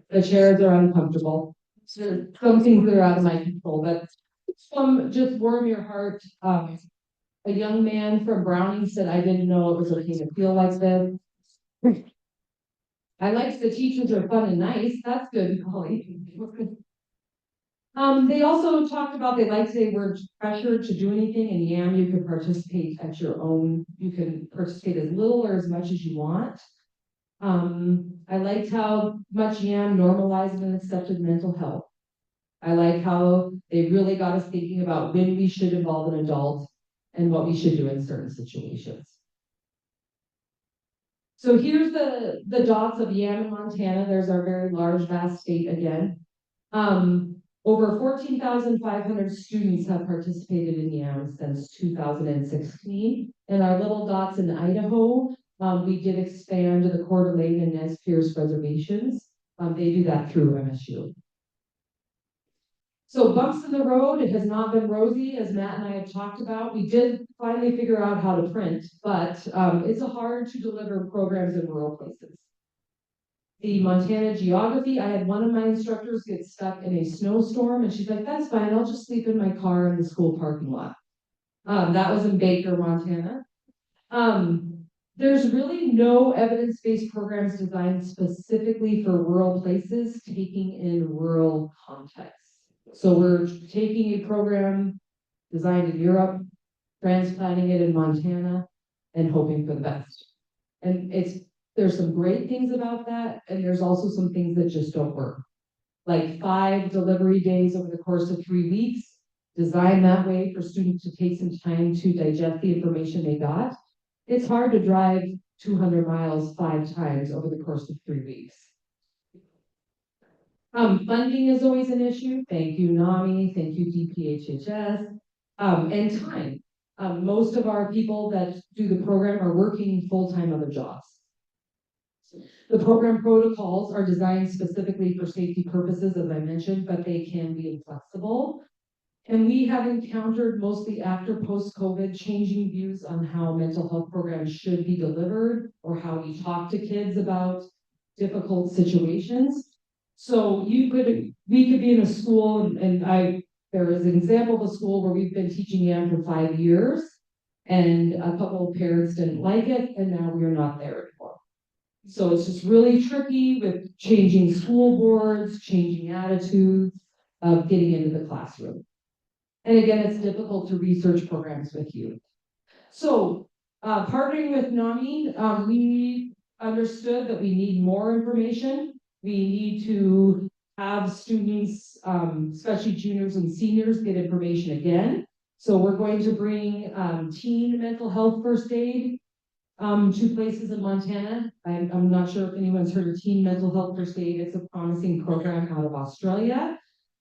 S2: The chairs are uncomfortable. So some things that are out of my control, but some just warm your heart. A young man from Browning said, I didn't know it was okay to feel like this. I like the teachers are fun and nice. That's good, Holly. They also talked about they weren't pressured to do anything. In YAM, you can participate at your own. You can participate as little or as much as you want. I liked how much YAM normalized and accepted mental health. I like how they really got us thinking about when we should involve an adult and what we should do in certain situations. So here's the dots of YAM in Montana. There's our very large, vast state again. Over 14,500 students have participated in YAM since 2016. And our little dots in Idaho, we did expand the Coeur d'Alene and Nez Perce reservations. They do that through MSU. So bumps in the road, it has not been rosy, as Matt and I have talked about. We did finally figure out how to print, but it's hard to deliver programs in rural places. The Montana geography, I had one of my instructors get stuck in a snowstorm and she's like, that's fine, I'll just sleep in my car in the school parking lot. That was in Baker, Montana. There's really no evidence-based programs designed specifically for rural places, taking in rural contexts. So we're taking a program designed in Europe, transplanting it in Montana, and hoping for the best. And there's some great things about that, and there's also some things that just don't work. Like 5 delivery days over the course of 3 weeks, designed that way for students to take some time to digest the information they got. It's hard to drive 200 miles 5 times over the course of 3 weeks. Funding is always an issue. Thank you, NAMI. Thank you, DPHHS. And time. Most of our people that do the program are working full-time other jobs. The program protocols are designed specifically for safety purposes, as I mentioned, but they can be inflexible. And we have encountered mostly after post-COVID changing views on how mental health programs should be delivered or how we talk to kids about difficult situations. So we could be in a school there is an example of a school where we've been teaching YAM for 5 years and a couple of parents didn't like it and now we're not there anymore. So it's just really tricky with changing school boards, changing attitudes of getting into the classroom. And again, it's difficult to research programs with you. So partnering with NAMI, we understood that we need more information. We need to have students, especially juniors and seniors, get information again. So we're going to bring teen mental health first aid to places in Montana. I'm not sure if anyone's heard of teen mental health first aid. It's a promising program out of Australia.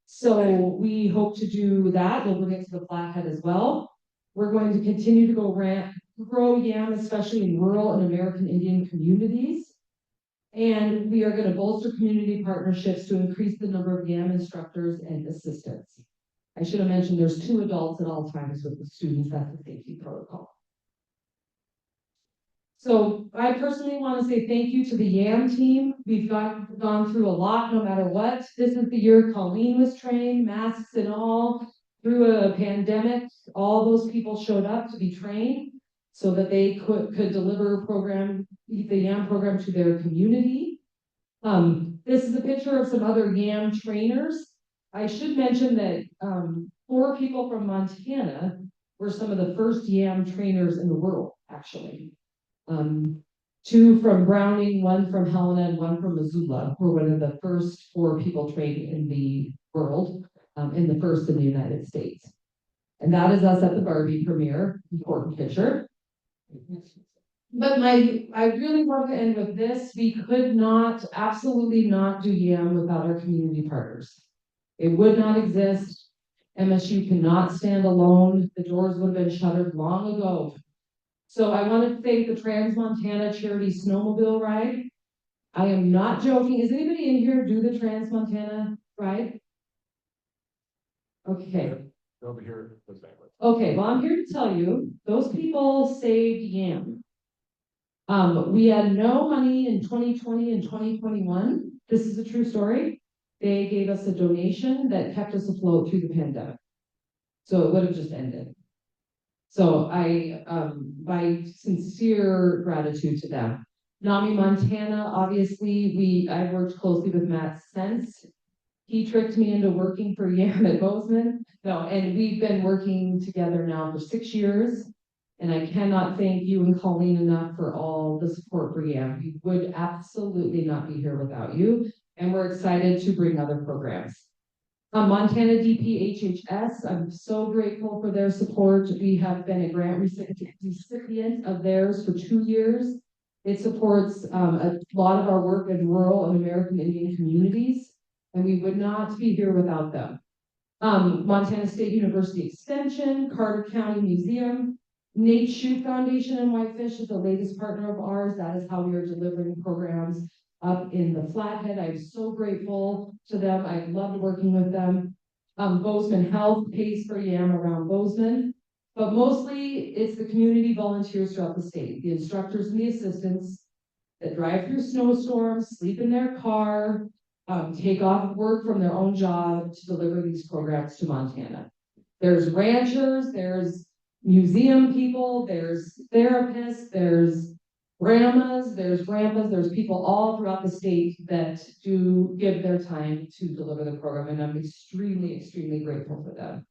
S2: So we hope to do that. We'll bring it to the Flathead as well. We're going to continue to grow YAM, especially in rural and American Indian communities. And we are going to bolster community partnerships to increase the number of YAM instructors and assistants. I should have mentioned there's 2 adults at all times with the students. That's the safety protocol. So I personally want to say thank you to the YAM team. We've gone through a lot no matter what. This is the year Colleen was trained, masks and all. Through a pandemic, all those people showed up to be trained so that they could deliver the YAM program to their community. This is a picture of some other YAM trainers. I should mention that 4 people from Montana were some of the first YAM trainers in the world, actually. 2 from Browning, 1 from Helena, and 1 from Missoula were one of the first 4 people trained in the world, and the first in the United States. And that is us at the Barbie premiere, important picture. But I really want to end with this. We could absolutely not do YAM without our community partners. It would not exist. MSU cannot stand alone. The doors would have been shuttered long ago. So I want to thank the Trans-Montana Charity Snowmobile Ride. I am not joking. Is anybody in here do the Trans-Montana ride? Okay.
S5: Over here, goes backwards.
S2: Okay, well, I'm here to tell you, those people saved YAM. We had no money in 2020 and 2021. This is a true story. They gave us a donation that kept us afloat through the pandemic. So it would have just ended. So my sincere gratitude to them. NAMI Montana, obviously, I worked closely with Matt since. He tricked me into working for YAM at Bozeman. No, and we've been working together now for 6 years. And I cannot thank you and Colleen enough for all the support for YAM. We would absolutely not be here without you. And we're excited to bring other programs. Montana DPHHS, I'm so grateful for their support. We have been a grant recipient of theirs for 2 years. It supports a lot of our work in rural and American Indian communities, and we would not be here without them. Montana State University Extension, Carter County Museum, Nate Shute Foundation in Whitefish is the latest partner of ours. That is how we are delivering programs up in the Flathead. I'm so grateful to them. I loved working with them. Bozeman Health pays for YAM around Bozeman. But mostly it's the community volunteers throughout the state, the instructors and the assistants that drive through snowstorms, sleep in their car, take off work from their own job to deliver these programs to Montana. There's ranchers, there's museum people, there's therapists, there's grandmas, there's grandpas, there's people all throughout the state that do give their time to deliver the program, and I'm extremely, extremely grateful for them.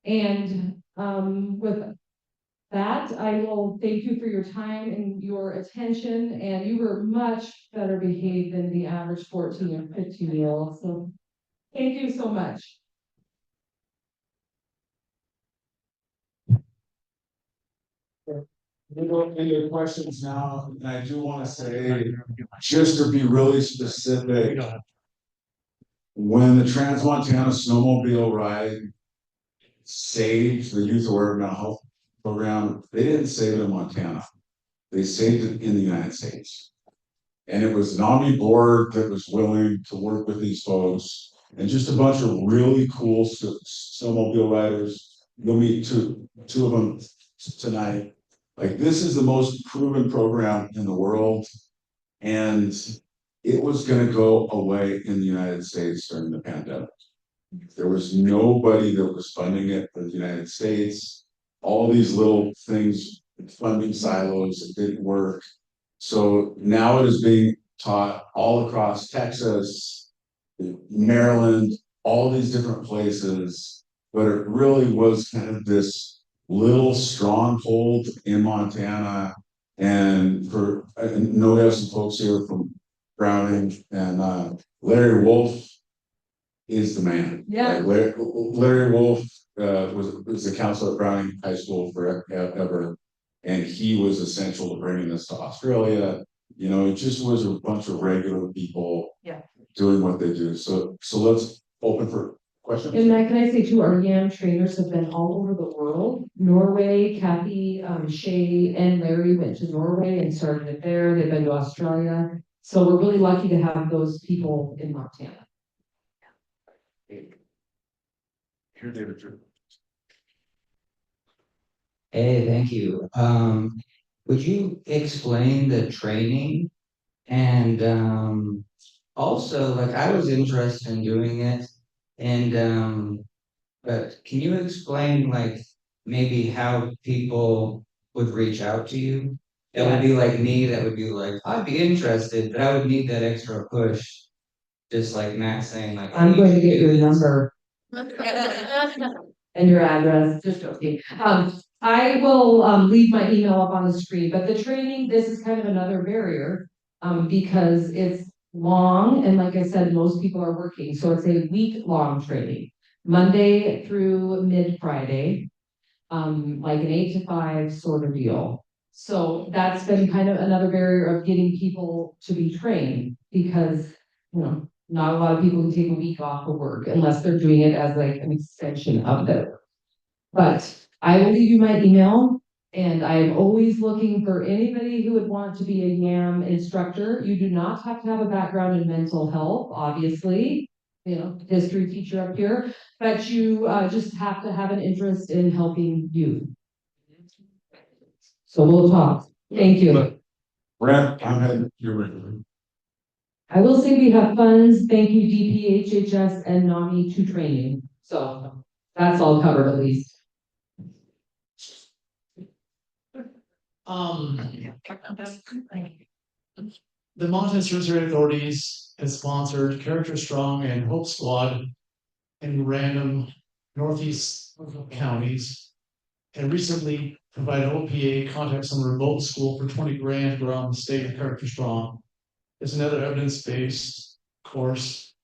S2: And with that, I will thank you for your time and your attention, and you were much better behaved than the average 14 or 15-year-old, so thank you so much.
S1: We go into your questions now, and I do want to say, just to be really specific, when the Trans-Montana Snowmobile Ride saved the Youth Aware Mental Health Program, they didn't save it in Montana. They saved it in the United States. And it was an Omni board that was willing to work with these folks, and just a bunch of really cool snowmobile riders. You'll meet two of them tonight. Like, this is the most proven program in the world, and it was going to go away in the United States during the pandemic. There was nobody that was funding it for the United States. All these little things, funding silos, that didn't work. So now it is being taught all across Texas, Maryland, all these different places, but it really was kind of this little stronghold in Montana. And for, I know we have some folks here from Browning, and Larry Wolf is the man.
S2: Yeah.
S1: Like, Larry Wolf was the counselor at Browning High School forever, and he was essential to bringing this to Australia. You know, it just was a bunch of regular people doing what they do. So let's open for questions.
S2: And Matt, can I say too, our YAM trainers have been all over the world. Norway, Kathy, Shay, and Larry went to Norway and started it there. They've been to Australia. So we're really lucky to have those people in Montana.
S1: Here, David Drew.
S9: Hey, thank you. Would you explain the training? And also, like, I was interested in doing it, and but can you explain, like, maybe how people would reach out to you? That would be like me, that would be like, I'd be interested, but I would need that extra push. Just like Matt saying, like,
S2: I'm
S9: hey,
S2: going to
S9: you
S2: get
S9: should
S2: your
S9: do this.
S2: number and your address, just joking. I will leave my email up on the screen, but the training, this is kind of another barrier because it's long, and like I said, most people are working, so it's a week-long training, Monday through mid-Friday, like an 8 to 5 sort of deal. So that's been kind of another barrier of getting people to be trained, because, you know, not a lot of people can take a week off of work unless they're doing it as like an extension of their work. But I will leave you my email, and I'm always looking for anybody who would want to be a YAM instructor. You do not have to have a background in mental health, obviously, you know, history teacher up here, but you just have to have an interest in helping youth. So we'll talk. Thank you.
S1: Brent, I'm heading your way.
S2: I will say we have funds, thank you DPHHS and NAMI to training. So that's all covered at least.
S10: The Mountain Surgery Authorities has sponsored Character Strong and Hope Squad in random northeast counties, and recently provided OPA contacts on a remote school for 20 grand around the state of Character Strong. It's another evidence-based course.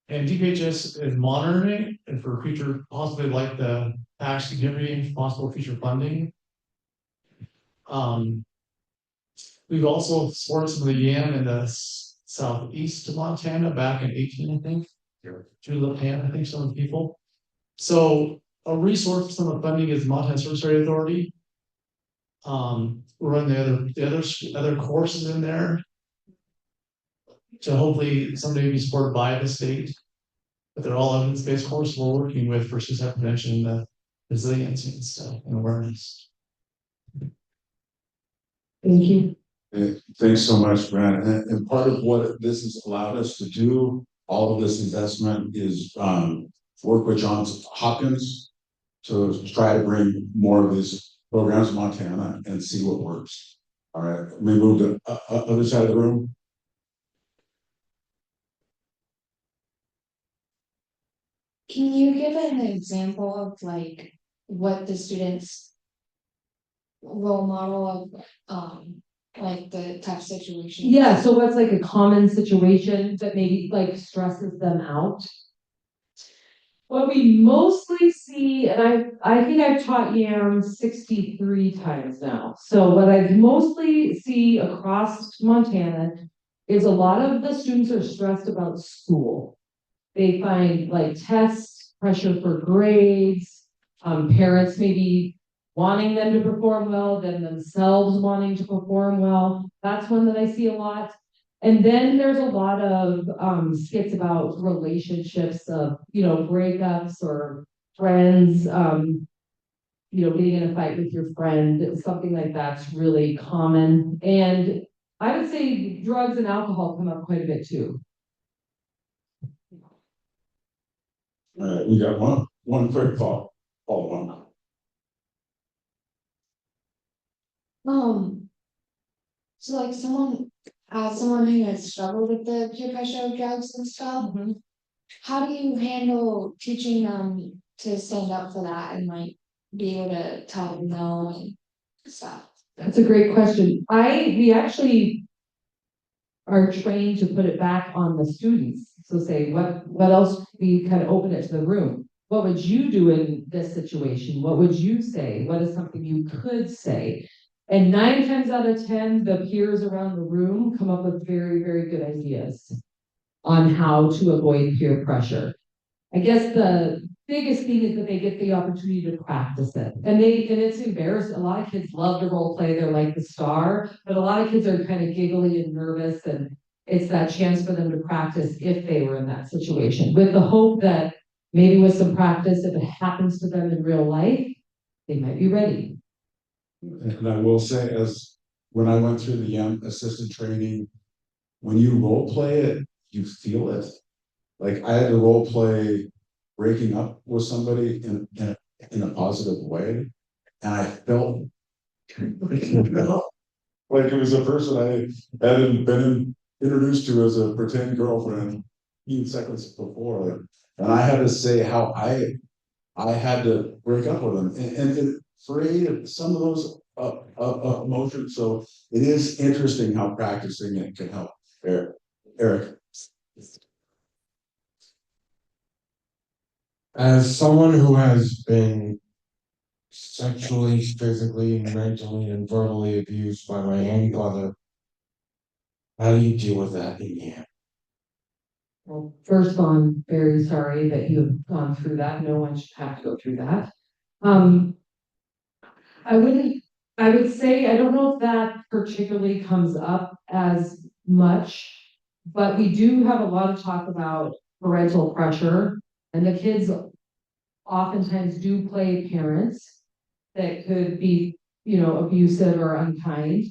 S10: And DPHS is monitoring it for future, possibly like the tax giving, possible future funding. We've also supported some of the YAM in the southeast of Montana back in 18, I think. Through the I think, some of the people. So a resource for some of the funding is Montana Surgery Authority. We're running the other courses in there to hopefully someday be supported by the state. But they're all evidence-based courses we're working with for suicide prevention, resiliency and stuff, and awareness.
S2: Thank you.
S1: Thanks so much, Brad. And part of what this has allowed us to do, all of this investment is, work with Johns Hopkins to try to bring more of these programs to Montana and see what works. All right, we move to other side of the room.
S11: Can you give an example of like what the students role model of like the tough situation?
S2: Yeah, so what's like a common situation that maybe like stresses them out? What we mostly see, and I think I've taught YAM 63 times now. So what I mostly see across Montana is a lot of the students are stressed about school. They find like tests, pressure for grades, parents maybe wanting them to perform well, then themselves wanting to perform well. That's one that I see a lot. And then there's a lot of skits about relationships of, breakups or friends, getting in a fight with your friend, something like that's really common. And I would say drugs and alcohol come up quite a bit too.
S1: We got one quick follow on.
S11: So like someone who has struggled with the peer pressure of drugs and stuff, how do you handle teaching them to stand up for that and like be able to tell them no and stuff?
S2: That's a great question. We actually are trained to put it back on the students. So say, what else, we kind of open it to the room. What would you do in this situation? What would you say? What is something you could say? And 9 times out of 10, the peers around the room come up with very, very good ideas on how to avoid peer pressure. I guess the biggest thing is that they get the opportunity to practice it. And it's embarrassing. A lot of kids love to role play, they're like the star, but a lot of kids are kind of giggly and nervous, and it's that chance for them to practice if they were in that situation, with the hope that maybe with some practice, if it happens to them in real life, they might be ready.
S1: And I will say, as when I went through the young assistant training, when you role play it, you feel it. Like I had to role play breaking up with somebody in a positive way, and I felt like it was a person I hadn't been introduced to as a pretend girlfriend 15 seconds before, and I had to say how I had to break up with them, and it created some of those emotions. So it is interesting how practicing it can help. Eric.
S5: As someone who has been sexually, physically, mentally, and verbally abused by my own brother, how do you deal with that in here?
S2: Well, first, I'm very sorry that you have gone through that. No one should have to go through that. I would say, I don't know if that particularly comes up as much, but we do have a lot of talk about parental pressure, and the kids oftentimes do play parents that could be, abusive or unkind.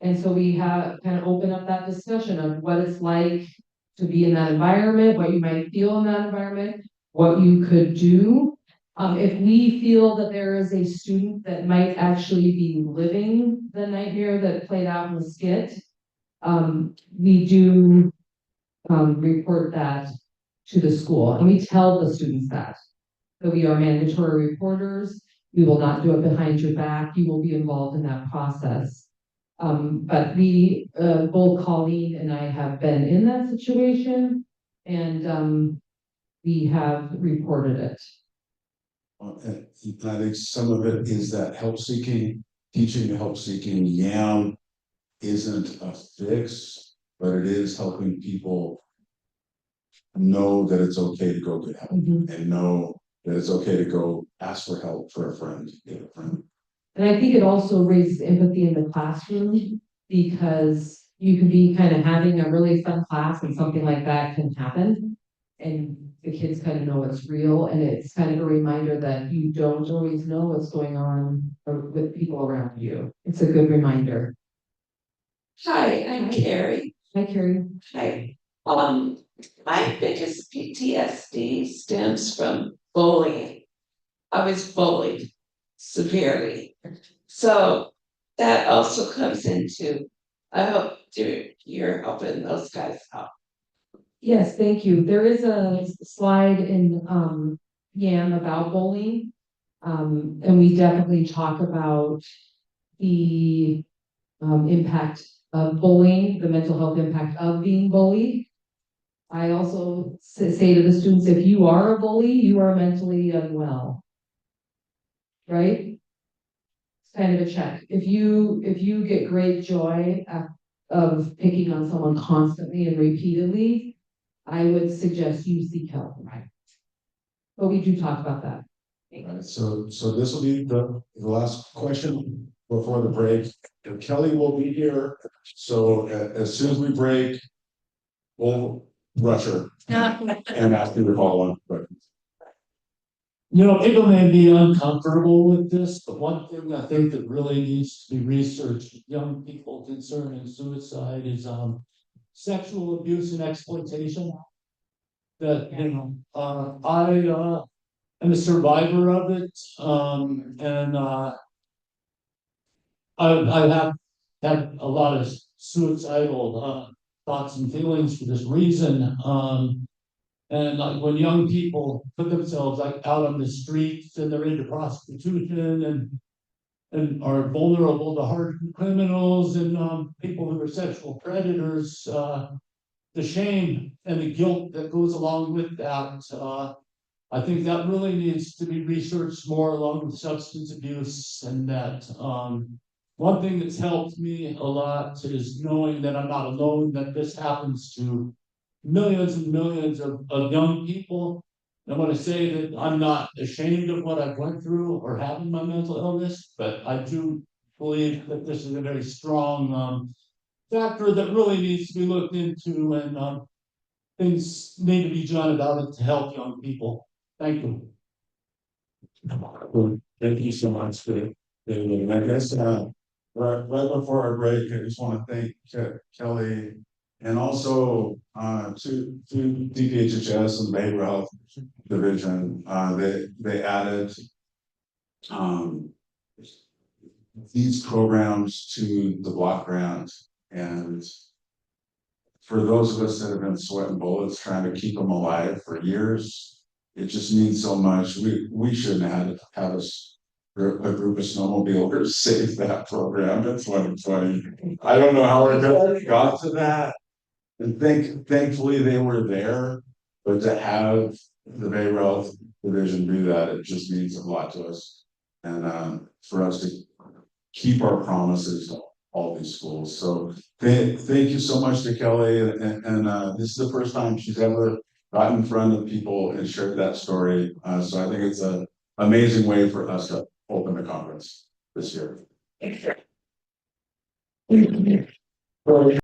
S2: And so we have kind of open up that discussion of what it's like to be in that environment, what you might feel in that environment, what you could do. If we feel that there is a student that might actually be living the nightmare that played out in the skit, we do report that to the school, and we tell the students that we are mandatory reporters. We will not do it behind your back. You will be involved in that process. But we, both Colleen and I have been in that situation, and we have reported it.
S1: And I think some of it is that help seeking, teaching help seeking. YAM isn't a fix, but it is helping people know that it's okay to go get help, and know that it's okay to go ask for help for a friend, get a friend.
S2: And I think it also raises empathy in the classroom, because you can be kind of having a really fun class and something like that can happen. and the kids kind of know it's real, and it's kind of a reminder that you don't always know what's going on with people around you. It's a good reminder.
S12: Hi, I'm Carrie.
S2: Hi, Carrie.
S12: Hi. My biggest PTSD stems from bullying. I was bullied severely. So that also comes into, I hope you're helping those guys out.
S2: Yes, thank you. There is a slide in YAM about bullying. And we definitely talk about the impact of bullying, the mental health impact of being bullied. I also say to the students, if you are a bully, you are mentally unwell. Right? It's kind of a check. If you get great joy of picking on someone constantly and repeatedly, I would suggest you seek help. Right? But we do talk about that.
S5: Alright, so this will be the last question before the break. And Kelly will be here, so as soon as we break, we'll rush her and ask you to follow on questions.
S10: You know, people may be uncomfortable with this, but one thing I think that really needs to be researched, with young people concerning suicide is, sexual abuse and exploitation. That, you know, I am a survivor of it, and, I have had a lot of suicidal, thoughts and feelings for this reason, and like when young people put themselves like out on the streets and they're into prostitution and are vulnerable to hardened criminals and people who are sexual predators, the shame and the guilt that goes along with that, I think that really needs to be researched more along with substance abuse, and that one thing that's helped me a lot is knowing that I'm not alone, that this happens to millions and millions of young people. I want to say that I'm not ashamed of what I've went through or having my mental illness, but I do believe that this is a very strong factor that really needs to be looked into, and things need to be done about it to help young people. Thank you.
S1: Thank you so much for and I guess right before our break, I just want to thank Kelly and also to DPHHS and Behavioral Health Division. They added these programs to the block grant, and for those of us that have been sweating bullets trying to keep them alive for years, it just means so much. We shouldn't have a group of snowmobilers save that program in 2020. I don't know how we got to that. And thankfully they were there, but to have the Behavioral Health Division do that, it just means a lot to us. And for us to keep our promises to all these schools. So thank you so much to Kelly. And this is the first time she's ever got in front of people and shared that story. So I think it's an amazing way for us to open the conference this year.